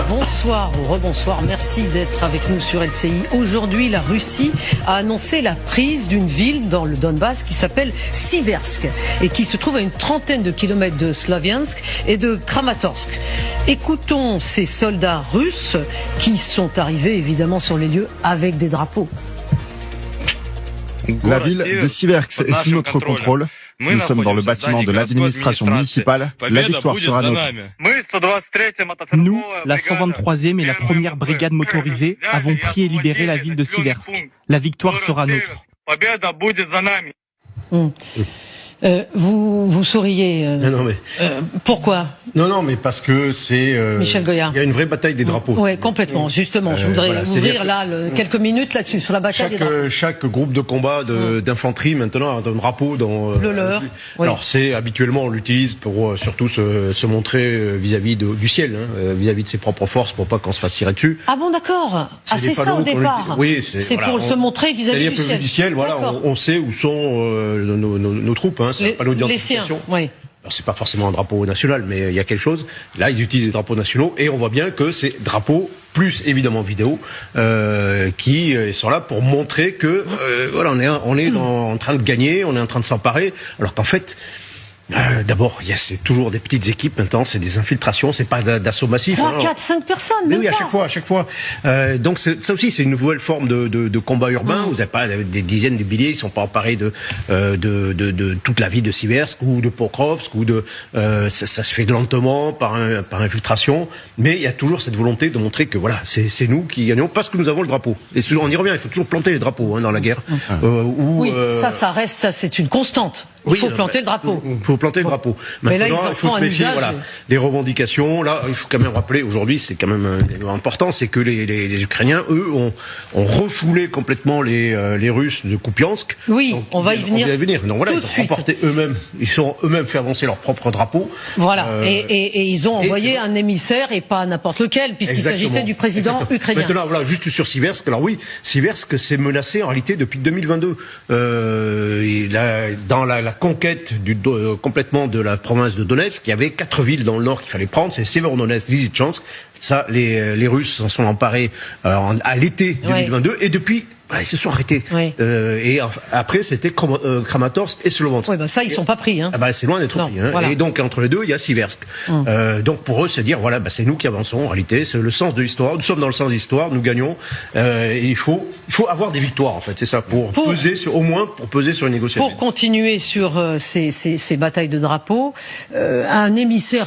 Bonsoir ou rebonsoir, merci d'être avec nous sur LCI. Aujourd'hui, la Russie a annoncé la prise d'une ville dans le Donbass qui s'appelle Siversk et qui se trouve à une trentaine de kilomètres de Slaviansk et de Kramatorsk. Écoutons ces soldats russes qui sont arrivés évidemment sur les lieux avec des drapeaux. La ville de Siversk est sous notre contrôle. Nous sommes dans le bâtiment de l'administration municipale. La victoire sera nôtre. Nous, la 123e et la 1re brigade motorisée, avons pris et libéré la ville de Siversk. La victoire sera nôtre. Vous souriez. Non, mais pourquoi? non, mais parce que c'est. Michel Goyard. Il y a une vraie bataille des drapeaux. Oui, complètement. Justement, je voudrais ouvrir là quelques minutes là-dessus sur la bataille des drapeaux. Chaque groupe de combat d'infanterie maintenant a un drapeau dans le leur. Alors c'est habituellement on l'utilise pour surtout se montrer vis-à-vis du ciel, vis-à-vis de ses propres forces pour pas qu'on se fasse tirer dessus. Ah bon, d'accord. Ah, c'est ça au départ. Oui, c'est pour se montrer vis-à-vis du ciel. Voilà, on sait où sont nos troupes. C'est un panneau d'identification. Oui. Alors c'est pas forcément un drapeau national, mais il y a quelque chose. Là, ils utilisent des drapeaux nationaux et on voit bien que ces drapeaux, plus évidemment vidéo, qui sont là pour montrer que voilà, on est en train de gagner, on est en train de s'emparer, alors qu'en fait. D'abord, c'est toujours des petites équipes maintenant, c'est des infiltrations, c'est pas d'assaut massif. 3, 4, 5 personnes, mais oui, à chaque fois. Donc ça aussi, c'est une nouvelle forme de combat urbain. Vous n'avez pas des dizaines de milliers, ils sont pas emparés de toute la ville de Siversk ou de Pokrovsk ou ça se fait lentement par infiltration, mais il y a toujours cette volonté de montrer que voilà, c'est nous qui gagnons parce que nous avons le drapeau. Et on y revient, il faut toujours planter les drapeaux dans la guerre. Oui, ça reste, ça c'est une constante. Il faut planter le drapeau. Il faut planter le drapeau. Maintenant, mais là, ils en il faut se méfier. Les revendications. Là, il faut quand même rappeler aujourd'hui, c'est quand même important, c'est que les Ukrainiens, eux, ont refoulé complètement les Russes de Kupiansk. Oui, on va y venir. Donc voilà, ils ont remporté eux-mêmes. Ils sont eux-mêmes fait avancer leur propre drapeau. Voilà. Et ils ont envoyé un émissaire et pas n'importe lequel, puisqu'il s'agissait du président ukrainien. Maintenant, voilà, juste sur Siversk. Alors oui, Siversk, c'est menacé en réalité depuis 2022. Dans la conquête complètement de la province de Donetsk, il y avait 4 villes dans le nord qu'il fallait prendre, c'est Severodonetsk, Lysychansk. Ça, les Russes s'en sont emparés à l'été 2022 et depuis ils se sont arrêtés. Oui. Et après, c'était Kramatorsk et Sloviansk. Oui, ça, ils sont pas pris. C'est loin d'être pris. Voilà. Et donc, entre les deux, il y a Siversk. Donc, pour eux, c'est dire, voilà, c'est nous qui avançons, en réalité. C'est le sens de l'histoire. Nous sommes dans le sens de l'histoire. Nous gagnons. Et il faut avoir des victoires, en fait. C'est ça. Pour peser au moins, pour peser sur une négociation. Pour continuer sur ces batailles de drapeaux, un émissaire